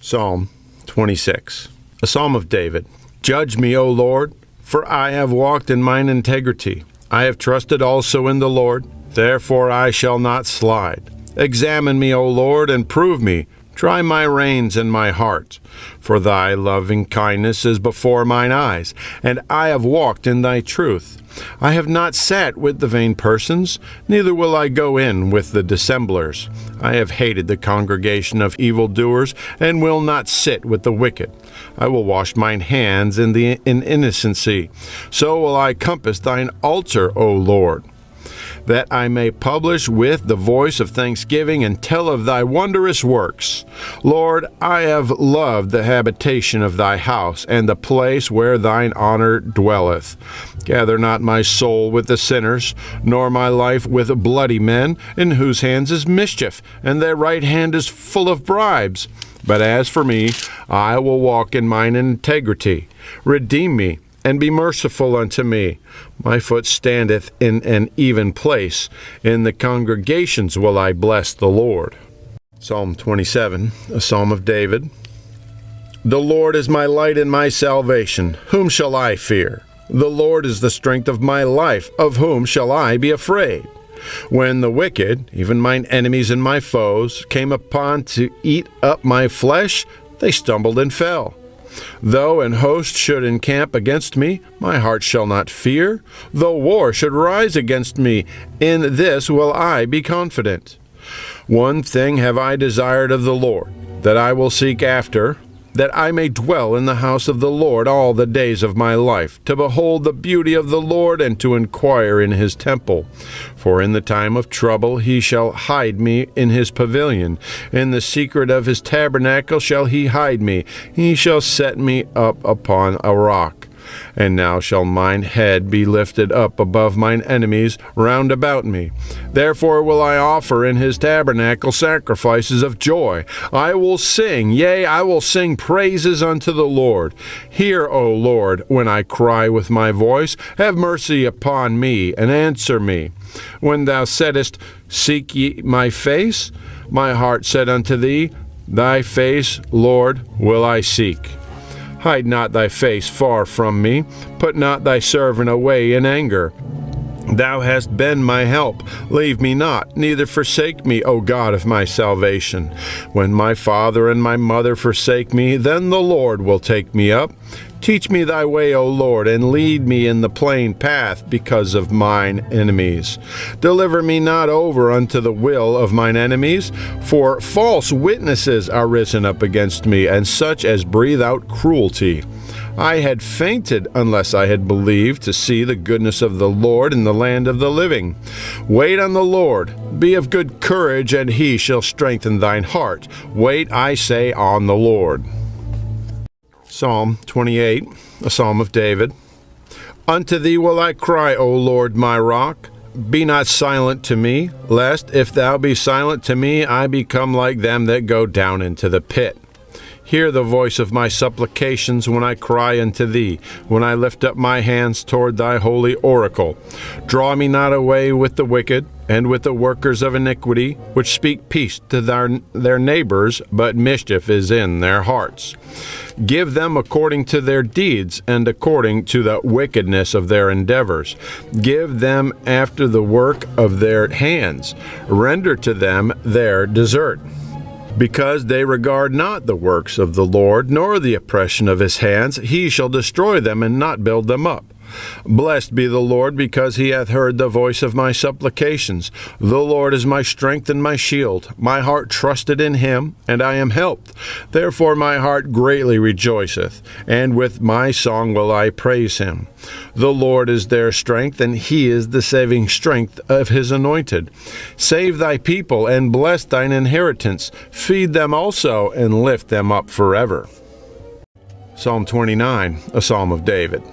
Psalm 26, a psalm of David. Judge me, O Lord, for I have walked in mine integrity. I have trusted also in the Lord, therefore I shall not slide. Examine me, O Lord, and prove me. Try my reins and my heart. For thy loving kindness is before mine eyes, and I have walked in thy truth. I have not sat with the vain persons, neither will I go in with the dissemblers. I have hated the congregation of evildoers, and will not sit with the wicked. I will wash mine hands in innocency. So will I compass thine altar, O Lord, that I may publish with the voice of thanksgiving and tell of thy wondrous works. Lord, I have loved the habitation of thy house, and the place where thine honor dwelleth. Gather not my soul with the sinners, nor my life with bloody men, in whose hands is mischief, and their right hand is full of bribes. But as for me, I will walk in mine integrity. Redeem me, and be merciful unto me. My foot standeth in an even place. In the congregations will I bless the Lord. Psalm 27, a psalm of David. The Lord is my light and my salvation. Whom shall I fear? The Lord is the strength of my life. Of whom shall I be afraid? When the wicked, even mine enemies and my foes, came upon to eat up my flesh, they stumbled and fell. Though an host should encamp against me, my heart shall not fear. Though war should rise against me, in this will I be confident. One thing have I desired of the Lord, that I will seek after, that I may dwell in the house of the Lord all the days of my life, to behold the beauty of the Lord, and to inquire in his temple. For in the time of trouble he shall hide me in his pavilion. In the secret of his tabernacle shall he hide me. He shall set me up upon a rock. And now shall mine head be lifted up above mine enemies round about me. Therefore will I offer in his tabernacle sacrifices of joy. I will sing, yea, I will sing praises unto the Lord. Hear, O Lord, when I cry with my voice. Have mercy upon me, and answer me. When thou saidst, Seek ye my face, my heart said unto thee, Thy face, Lord, will I seek. Hide not thy face far from me. Put not thy servant away in anger. Thou hast been my help. Leave me not, neither forsake me, O God of my salvation. When my father and my mother forsake me, then the Lord will take me up. Teach me thy way, O Lord, and lead me in the plain path because of mine enemies. Deliver me not over unto the will of mine enemies, for false witnesses are risen up against me, and such as breathe out cruelty. I had fainted unless I had believed to see the goodness of the Lord in the land of the living. Wait on the Lord. Be of good courage, and he shall strengthen thine heart. Wait, I say, on the Lord. Psalm 28, a psalm of David. Unto thee will I cry, O Lord, my rock. Be not silent to me, lest, if thou be silent to me, I become like them that go down into the pit. Hear the voice of my supplications when I cry unto thee, when I lift up my hands toward thy holy oracle. Draw me not away with the wicked, and with the workers of iniquity, which speak peace to their neighbors, but mischief is in their hearts. Give them according to their deeds, and according to the wickedness of their endeavors. Give them after the work of their hands. Render to them their desert. Because they regard not the works of the Lord, nor the oppression of his hands, he shall destroy them and not build them up. Blessed be the Lord, because he hath heard the voice of my supplications. The Lord is my strength and my shield. My heart trusted in him, and I am helped. Therefore my heart greatly rejoiceth, and with my song will I praise him. The Lord is their strength, and he is the saving strength of his anointed. Save thy people, and bless thine inheritance. Feed them also, and lift them up forever. Psalm 29, a psalm of David.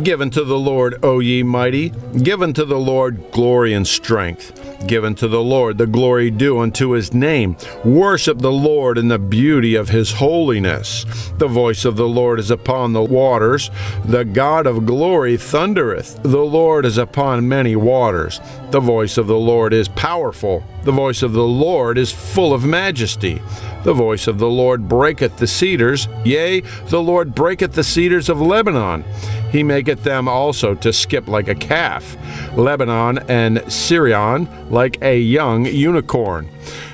Give unto the Lord, O ye mighty, give unto the Lord glory and strength. Give unto the Lord the glory due unto his name. Worship the Lord in the beauty of his holiness. The voice of the Lord is upon the waters. The God of glory thundereth. The Lord is upon many waters. The voice of the Lord is powerful. The voice of the Lord is full of majesty. The voice of the Lord breaketh the cedars, yea, the Lord breaketh the cedars of Lebanon. He maketh them also to skip like a calf, Lebanon and Syrian like a young unicorn.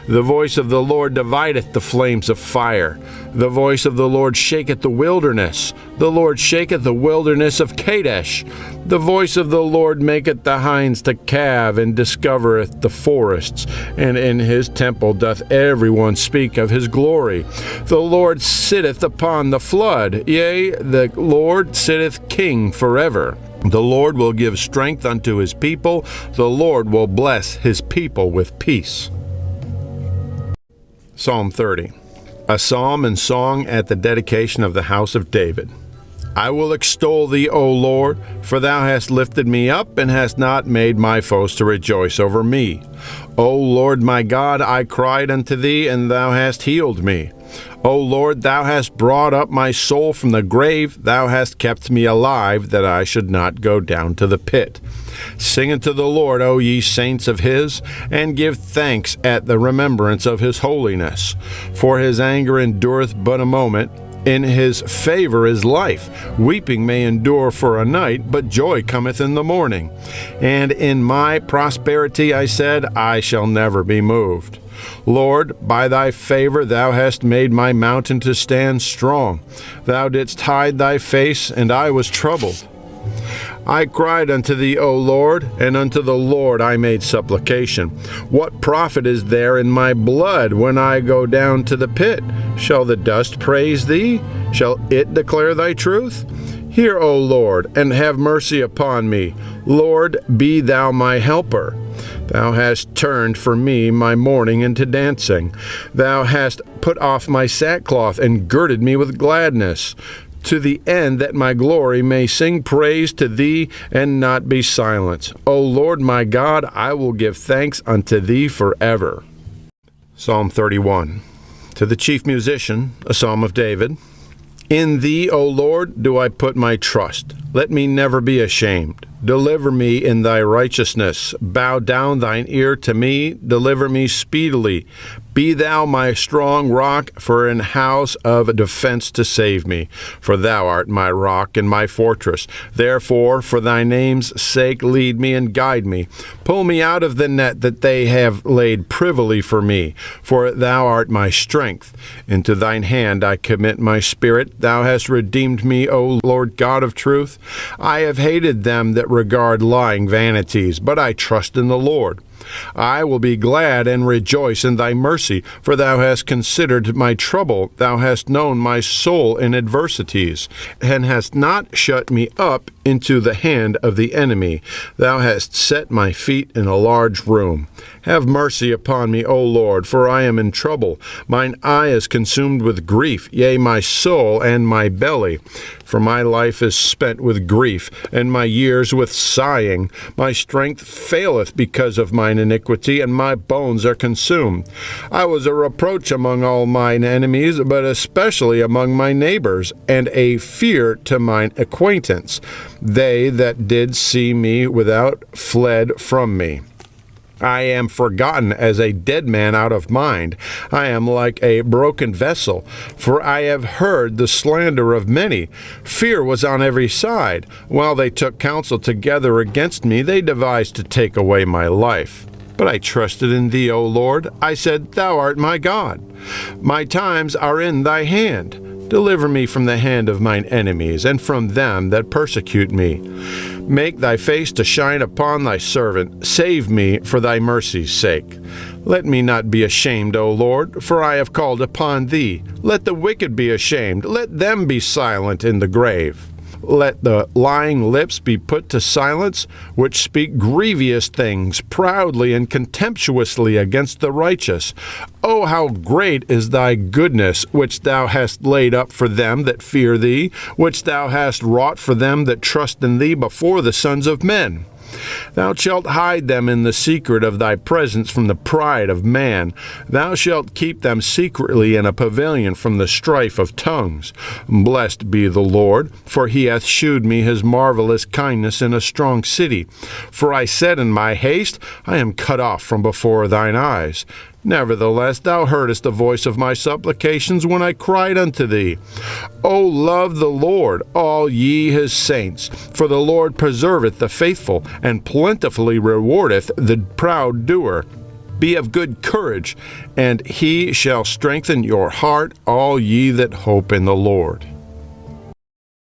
The voice of the Lord divideth the flames of fire. The voice of the Lord shaketh the wilderness. The Lord shaketh the wilderness of Kadesh. The voice of the Lord maketh the hinds to calve, and discovereth the forests. And in his temple doth everyone speak of his glory. The Lord sitteth upon the flood. Yea, the Lord sitteth king forever. The Lord will give strength unto his people. The Lord will bless his people with peace. Psalm 30. A psalm and song at the dedication of the house of David. I will extol thee, O Lord, for thou hast lifted me up, and hast not made my foes to rejoice over me. O Lord my God, I cried unto thee, and thou hast healed me. O Lord, thou hast brought up my soul from the grave. Thou hast kept me alive, that I should not go down to the pit. Sing unto the Lord, O ye saints of his, and give thanks at the remembrance of his holiness. For his anger endureth but a moment. In his favor is life. Weeping may endure for a night, but joy cometh in the morning. And in my prosperity I said, I shall never be moved. Lord, by thy favor thou hast made my mountain to stand strong. Thou didst hide thy face, and I was troubled. I cried unto thee, O Lord, and unto the Lord I made supplication. What profit is there in my blood when I go down to the pit? Shall the dust praise thee? Shall it declare thy truth? Hear, O Lord, and have mercy upon me. Lord, be thou my helper. Thou hast turned for me my mourning into dancing. Thou hast put off my sackcloth and girded me with gladness, to the end that my glory may sing praise to thee and not be silent. O Lord my God, I will give thanks unto thee forever. Psalm 31. To the chief musician, a psalm of David. In thee, O Lord, do I put my trust. Let me never be ashamed. Deliver me in thy righteousness. Bow down thine ear to me. Deliver me speedily. Be thou my strong rock, for an house of defense to save me. For thou art my rock and my fortress. Therefore, for thy name's sake, lead me and guide me. Pull me out of the net that they have laid privily for me. For thou art my strength. Into thine hand I commit my spirit. Thou hast redeemed me, O Lord God of truth. I have hated them that regard lying vanities, but I trust in the Lord. I will be glad and rejoice in thy mercy, for thou hast considered my trouble. Thou hast known my soul in adversities, and hast not shut me up into the hand of the enemy. Thou hast set my feet in a large room. Have mercy upon me, O Lord, for I am in trouble. Mine eye is consumed with grief, yea, my soul and my belly. For my life is spent with grief, and my years with sighing. My strength faileth because of mine iniquity, and my bones are consumed. I was a reproach among all mine enemies, but especially among my neighbors, and a fear to mine acquaintance. They that did see me without fled from me. I am forgotten as a dead man out of mind. I am like a broken vessel, for I have heard the slander of many. Fear was on every side. While they took counsel together against me, they devised to take away my life. But I trusted in thee, O Lord. I said, Thou art my God. My times are in thy hand. Deliver me from the hand of mine enemies, and from them that persecute me. Make thy face to shine upon thy servant. Save me for thy mercy's sake. Let me not be ashamed, O Lord, for I have called upon thee. Let the wicked be ashamed. Let them be silent in the grave. Let the lying lips be put to silence, which speak grievous things proudly and contemptuously against the righteous. O how great is thy goodness, which thou hast laid up for them that fear thee, which thou hast wrought for them that trust in thee before the sons of men. Thou shalt hide them in the secret of thy presence from the pride of man. Thou shalt keep them secretly in a pavilion from the strife of tongues. Blessed be the Lord, for he hath shewed me his marvelous kindness in a strong city. For I said in my haste, I am cut off from before thine eyes. Nevertheless, thou heardest the voice of my supplications when I cried unto thee. O love the Lord, all ye his saints, for the Lord preserveth the faithful, and plentifully rewardeth the proud doer. Be of good courage, and he shall strengthen your heart, all ye that hope in the Lord.